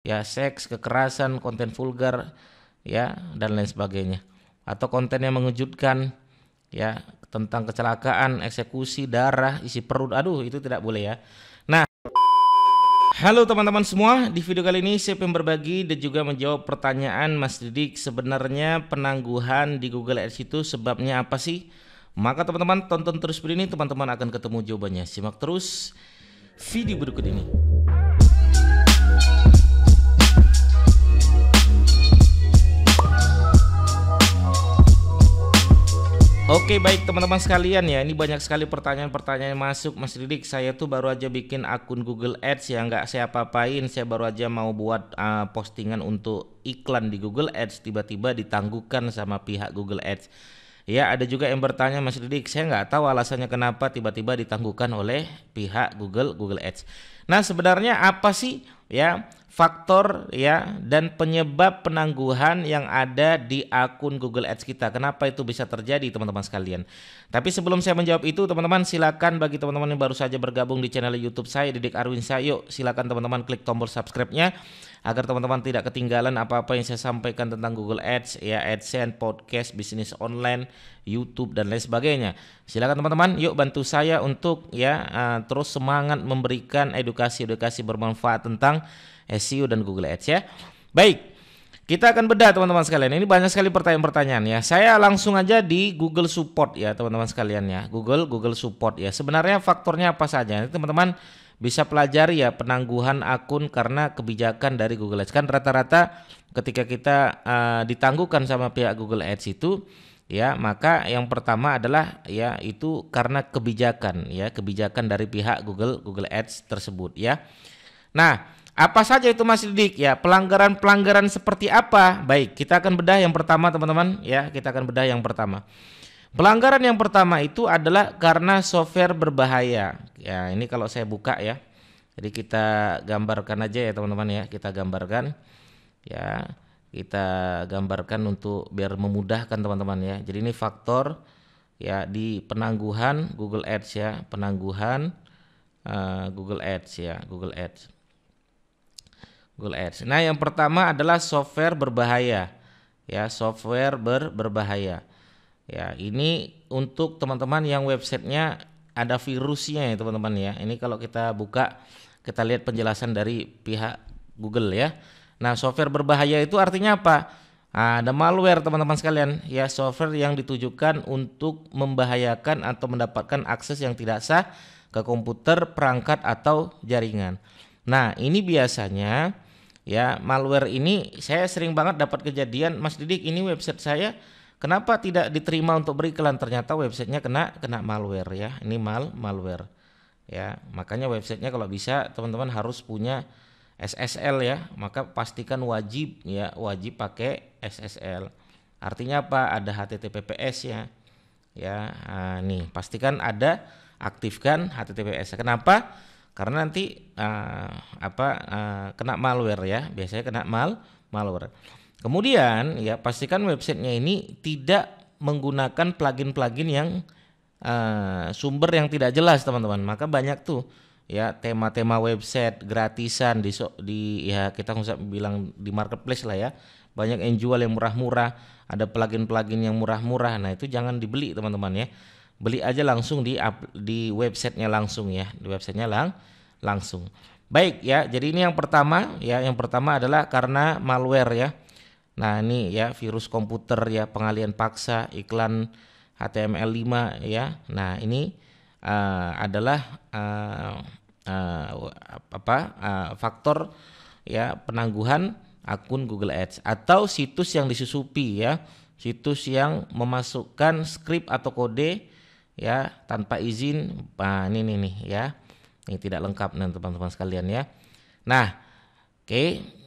ya seks, kekerasan, konten vulgar, ya dan lain sebagainya. Atau konten yang mengejutkan, ya tentang kecelakaan, eksekusi, darah, isi perut. Aduh, itu tidak boleh ya. Nah, halo teman-teman semua, di video kali ini saya ingin berbagi dan juga menjawab pertanyaan Mas Didik. Sebenarnya penangguhan di Google Ads itu sebabnya apa sih? Maka teman-teman tonton terus video ini, teman-teman akan ketemu jawabannya. Simak terus video berikut ini. Oke, baik teman-teman sekalian ya, ini banyak sekali pertanyaan-pertanyaan masuk Mas Didik. Saya tuh baru aja bikin akun Google Ads ya, nggak saya apa-apain. Saya baru aja mau buat postingan untuk iklan di Google Ads, tiba-tiba ditangguhkan sama pihak Google Ads. Ya, ada juga yang bertanya Mas Didik, saya nggak tahu alasannya kenapa tiba-tiba ditangguhkan oleh pihak Google Ads. Nah, sebenarnya apa sih ya faktor ya dan penyebab penangguhan yang ada di akun Google Ads kita? Kenapa itu bisa terjadi teman-teman sekalian? Tapi sebelum saya menjawab itu, teman-teman silakan bagi teman-teman yang baru saja bergabung di channel YouTube saya Didik Arwinsyah, yuk silakan teman-teman klik tombol subscribe-nya agar teman-teman tidak ketinggalan apa-apa yang saya sampaikan tentang Google Ads ya, AdSense, podcast, bisnis online, YouTube dan lain sebagainya. Silakan teman-teman, yuk bantu saya untuk ya terus semangat memberikan edukasi-edukasi bermanfaat tentang SEO dan Google Ads ya. Baik, kita akan bedah teman-teman sekalian. Ini banyak sekali pertanyaan-pertanyaan ya. Saya langsung aja di Google Support ya teman-teman sekalian ya. Google Support ya. Sebenarnya faktornya apa saja? Teman-teman bisa pelajari ya penangguhan akun karena kebijakan dari Google Ads. Kan rata-rata ketika kita ditangguhkan sama pihak Google Ads itu ya, maka yang pertama adalah ya itu karena kebijakan ya, kebijakan dari pihak Google Ads tersebut ya. Nah, apa saja itu Mas Didik ya, pelanggaran-pelanggaran seperti apa? Baik, kita akan bedah yang pertama teman-teman ya, kita akan bedah yang pertama. Pelanggaran yang pertama itu adalah karena software berbahaya. Ya, ini kalau saya buka ya. Jadi kita gambarkan aja ya teman-teman ya, kita gambarkan ya. Kita gambarkan untuk biar memudahkan teman-teman ya. Jadi ini faktor ya di penangguhan Google Ads ya, penangguhan Google Ads ya, Google Ads. Nah, yang pertama adalah software berbahaya. Ya, software berbahaya. Ya, ini untuk teman-teman yang websitenya ada virusnya ya teman-teman ya. Ini kalau kita buka, kita lihat penjelasan dari pihak Google ya. Nah, software berbahaya itu artinya apa? Ada malware teman-teman sekalian ya, software yang ditujukan untuk membahayakan atau mendapatkan akses yang tidak sah ke komputer, perangkat atau jaringan. Nah, ini biasanya ya malware ini saya sering banget dapat kejadian, Mas Didik, ini website saya kenapa tidak diterima untuk beriklan? Ternyata websitenya kena malware ya. Ini malware ya. Makanya websitenya kalau bisa teman-teman harus punya SSL ya. Maka pastikan wajib pakai SSL. Artinya apa? Ada HTTPS ya. Ya, nih pastikan ada, aktifkan HTTPS. Kenapa? Karena nanti kena malware ya. Biasanya kena malware. Kemudian ya pastikan websitenya ini tidak menggunakan plugin-plugin yang sumber yang tidak jelas teman-teman. Maka banyak tuh ya tema-tema website gratisan di ya kita bisa bilang di marketplace lah ya. Banyak yang jual yang murah-murah, ada plugin-plugin yang murah-murah. Nah, itu jangan dibeli teman-teman ya. Beli aja langsung di websitenya langsung ya, di websitenya langsung. Baik ya, jadi ini yang pertama ya, yang pertama adalah karena malware ya. Nah, ini ya virus komputer ya, pengalian paksa, iklan HTML5 ya. Nah, ini adalah faktor ya penangguhan akun Google Ads atau situs yang disusupi ya, situs yang memasukkan skrip atau kode ya tanpa izin. Nah, ini nih ya. Ini tidak lengkap nih teman-teman sekalian ya. Nah, oke.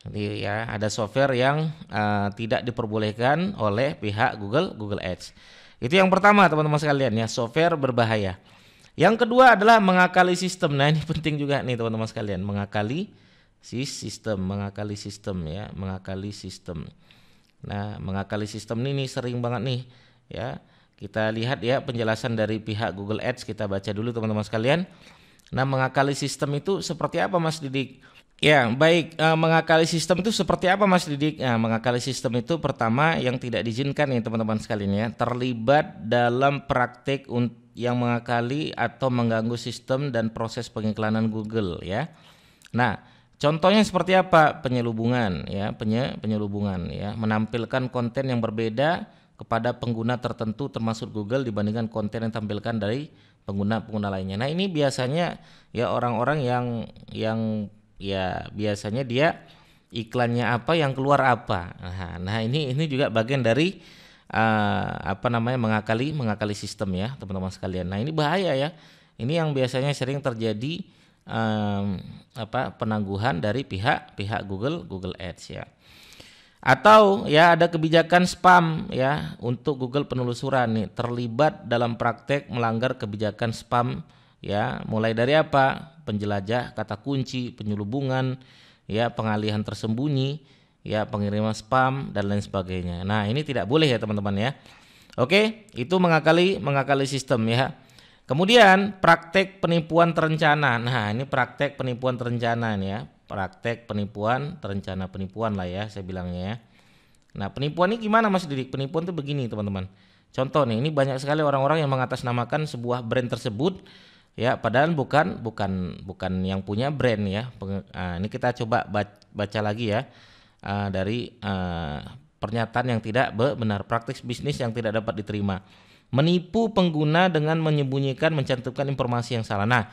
Jadi ya ada software yang tidak diperbolehkan oleh pihak Google Ads. Itu yang pertama teman-teman sekalian ya, software berbahaya. Yang kedua adalah mengakali sistem. Nah, ini penting juga nih teman-teman sekalian, mengakali sistem ya, mengakali sistem. Nah, mengakali sistem ini sering banget nih ya. Kita lihat ya penjelasan dari pihak Google Ads, kita baca dulu teman-teman sekalian. Nah, mengakali sistem itu seperti apa Mas Didik? Ya, baik. Mengakali sistem itu seperti apa, Mas Didik? Nah, mengakali sistem itu pertama yang tidak diizinkan ya teman-teman sekalian ya, terlibat dalam praktik yang mengakali atau mengganggu sistem dan proses pengiklanan Google ya. Nah, contohnya seperti apa? Penyelubungan ya, penyelubungan ya, menampilkan konten yang berbeda kepada pengguna tertentu termasuk Google dibandingkan konten yang ditampilkan dari pengguna-pengguna lainnya. Nah, ini biasanya ya orang-orang yang ya biasanya dia iklannya apa yang keluar apa. Nah, ini juga bagian dari apa namanya mengakali sistem ya teman-teman sekalian. Nah, ini bahaya ya. Ini yang biasanya sering terjadi penangguhan dari pihak Google Ads ya. Atau ya ada kebijakan spam ya untuk Google penelusuran nih terlibat dalam praktek melanggar kebijakan spam ya, mulai dari apa? Penjelajah kata kunci, penyelubungan, ya pengalihan tersembunyi, ya pengiriman spam dan lain sebagainya. Nah, ini tidak boleh ya teman-teman ya. Oke, itu mengakali sistem ya. Kemudian praktek penipuan terencana. Nah, ini praktek penipuan terencana nih ya. Praktek penipuan terencana, penipuan lah ya saya bilangnya ya. Nah, penipuan ini gimana Mas Didik? Penipuan itu begini teman-teman. Contoh nih, ini banyak sekali orang-orang yang mengatasnamakan sebuah brand tersebut ya, padahal bukan yang punya brand ya. Ini kita coba baca lagi ya dari pernyataan yang tidak benar, praktik bisnis yang tidak dapat diterima. Menipu pengguna dengan menyembunyikan, mencantumkan informasi yang salah. Nah,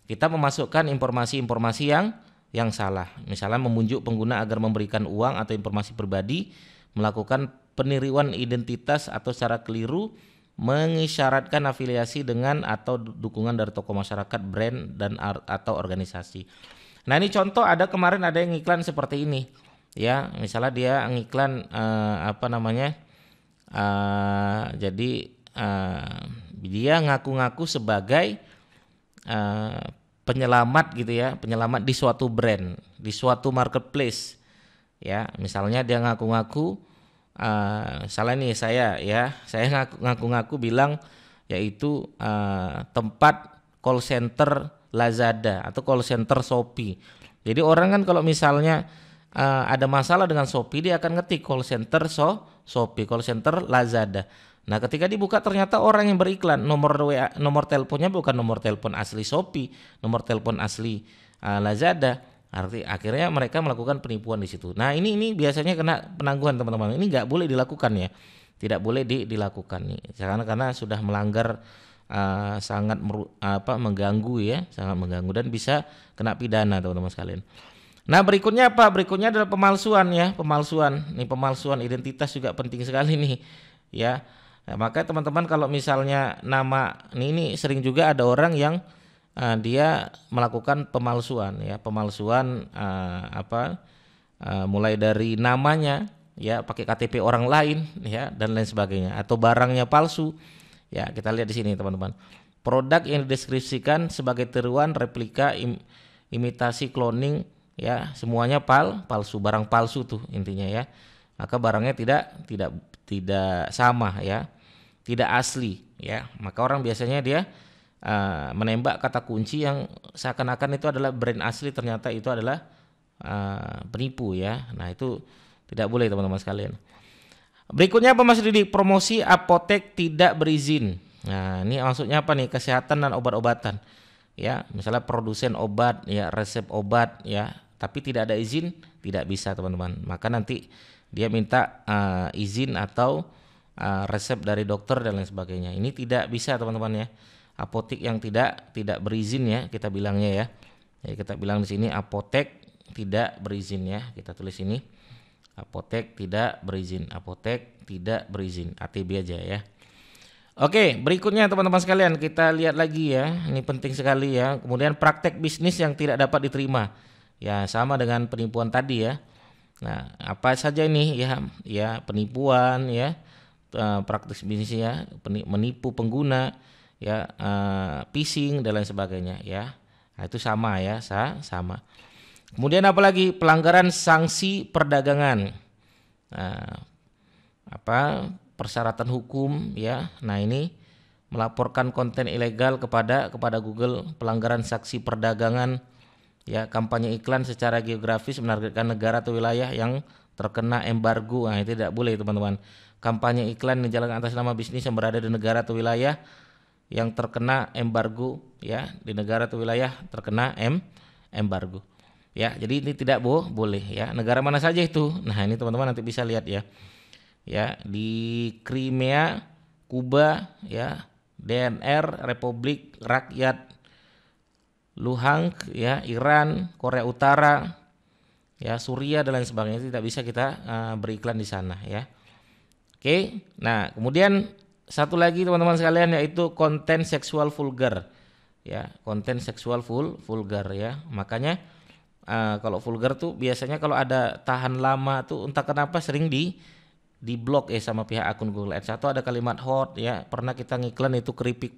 kita memasukkan informasi-informasi yang salah. Misalnya membujuk pengguna agar memberikan uang atau informasi pribadi, melakukan peniruan identitas atau secara keliru mengisyaratkan afiliasi dengan atau dukungan dari tokoh masyarakat, brand dan atau organisasi. Nah, ini contoh kemarin ada yang iklan seperti ini. Ya, misalnya dia ngiklan jadi dia ngaku-ngaku sebagai penyelamat gitu ya, penyelamat di suatu brand, di suatu marketplace. Ya, misalnya dia ngaku-ngaku salah nih saya ngaku-ngaku bilang yaitu tempat call center Lazada atau call center Shopee. Jadi orang kan kalau misalnya ada masalah dengan Shopee, dia akan ngetik call center Shopee, call center Lazada. Nah, ketika dibuka ternyata orang yang beriklan nomor WA, nomor teleponnya bukan nomor telepon asli Shopee, nomor telepon asli Lazada. Akhirnya mereka melakukan penipuan di situ. Nah, ini biasanya kena penangguhan teman-teman. Ini nggak boleh dilakukan ya, tidak boleh dilakukan nih, karena sudah melanggar sangat mengganggu ya, sangat mengganggu dan bisa kena pidana teman-teman sekalian. Nah, berikutnya apa? Berikutnya adalah pemalsuan ya, pemalsuan. Nih pemalsuan identitas juga penting sekali nih ya. Nah, maka teman-teman kalau misalnya nama ini sering juga ada orang yang dia melakukan pemalsuan ya, pemalsuan mulai dari namanya ya, pakai KTP orang lain ya dan lain sebagainya, atau barangnya palsu ya. Kita lihat di sini teman-teman, produk yang dideskripsikan sebagai tiruan, replika, imitasi, cloning ya, semuanya palsu, barang palsu tuh intinya ya. Maka barangnya tidak sama ya, tidak asli ya. Maka orang biasanya dia menembak kata kunci yang seakan-akan itu adalah brand asli, ternyata itu adalah penipu ya. Nah, itu tidak boleh teman-teman sekalian. Berikutnya apa Mas Didi? Promosi apotek tidak berizin. Nah, ini maksudnya apa nih? Kesehatan dan obat-obatan ya. Misalnya produsen obat ya, resep obat ya, tapi tidak ada izin, tidak bisa teman-teman. Maka nanti dia minta izin atau resep dari dokter dan lain sebagainya. Ini tidak bisa teman-teman ya. Apotek yang tidak berizin ya, kita bilangnya ya. Ya, kita bilang di sini apotek tidak berizin ya. Kita tulis ini apotek tidak berizin, apotek tidak berizin, ATB aja ya. Oke, berikutnya teman-teman sekalian kita lihat lagi ya. Ini penting sekali ya. Kemudian praktek bisnis yang tidak dapat diterima. Ya, sama dengan penipuan tadi ya. Nah, apa saja ini ya? Ya, penipuan ya. Praktek bisnis ya, menipu pengguna ya, phishing dan lain sebagainya ya. Nah, itu sama ya, sama. Kemudian apalagi pelanggaran sanksi perdagangan. Nah, persyaratan hukum ya. Nah, ini melaporkan konten ilegal kepada Google, pelanggaran sanksi perdagangan Ya, kampanye iklan secara geografis menargetkan negara atau wilayah yang terkena embargo. Nah, itu tidak boleh, teman-teman. Kampanye iklan dijalankan atas nama bisnis yang berada di negara atau wilayah yang terkena embargo, ya, di negara atau wilayah terkena embargo. Ya, jadi ini tidak boleh, ya. Negara mana saja itu? Nah, ini teman-teman nanti bisa lihat, ya. Ya, di Crimea, Kuba, ya, DNR, Republik Rakyat Luhansk, ya, Iran, Korea Utara, ya, Suriah dan lain sebagainya. Tidak bisa kita beriklan di sana, ya. Oke. Nah, kemudian satu lagi teman-teman sekalian, yaitu konten seksual vulgar. Ya, konten seksual vulgar, ya. Makanya kalau vulgar tuh biasanya kalau ada tahan lama tuh entah kenapa sering di blok sama pihak akun Google Ads, atau ada kalimat hot, ya. Pernah kita ngiklan itu keripik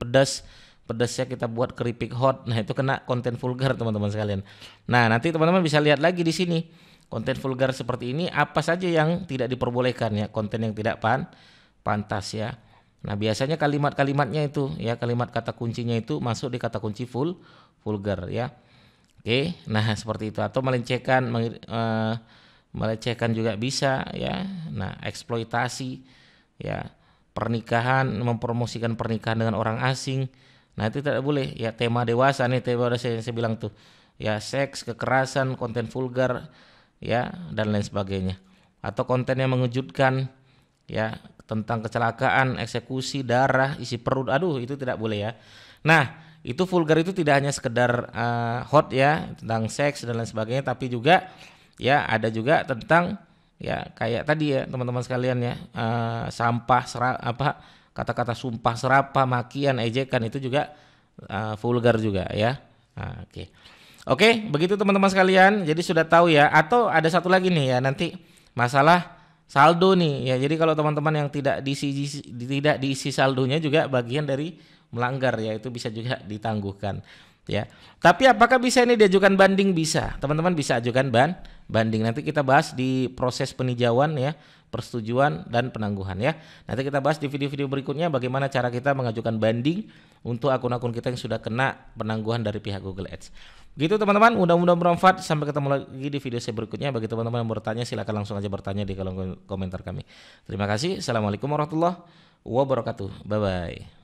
pedasnya kita buat keripik hot. Nah, itu kena konten vulgar, teman-teman sekalian. Nah, nanti teman-teman bisa lihat lagi di sini. Konten vulgar seperti ini apa saja yang tidak diperbolehkan, ya, konten yang tidak pantas, ya. Nah, biasanya kalimat-kalimatnya itu, ya, kalimat kata kuncinya itu masuk di kata kunci vulgar, ya. Oke, nah seperti itu, atau melecehkan juga bisa, ya. Nah, eksploitasi, ya, pernikahan, mempromosikan pernikahan dengan orang asing. Nah, itu tidak boleh, ya. Tema dewasa nih, tema dewasa yang saya bilang tuh, ya, seks, kekerasan, konten vulgar, ya, dan lain sebagainya. Atau konten yang mengejutkan, ya, tentang kecelakaan, eksekusi, darah, isi perut, aduh, itu tidak boleh, ya. Nah, itu vulgar itu tidak hanya sekedar hot, ya, tentang seks dan lain sebagainya, tapi juga, ya, ada juga tentang, ya, kayak tadi, ya, teman-teman sekalian, ya, sampah, kata-kata sumpah serapah, makian, ejekan, itu juga vulgar juga, ya. Nah, oke, begitu teman-teman sekalian. Jadi sudah tahu, ya. Atau ada satu lagi nih, ya, nanti masalah saldo nih, ya. Jadi kalau teman-teman yang tidak diisi saldonya juga bagian dari melanggar, ya, itu bisa juga ditangguhkan, ya. Tapi apakah bisa ini diajukan banding? Bisa, teman-teman bisa ajukan banding. Nanti kita bahas di proses peninjauan, ya, persetujuan dan penangguhan, ya. Nanti kita bahas di video-video berikutnya bagaimana cara kita mengajukan banding untuk akun-akun kita yang sudah kena penangguhan dari pihak Google Ads. Gitu teman-teman, mudah-mudahan bermanfaat. Sampai ketemu lagi di video saya berikutnya. Bagi teman-teman yang bertanya, silakan langsung aja bertanya di kolom komentar kami. Terima kasih. Assalamualaikum warahmatullahi wabarakatuh. Bye bye.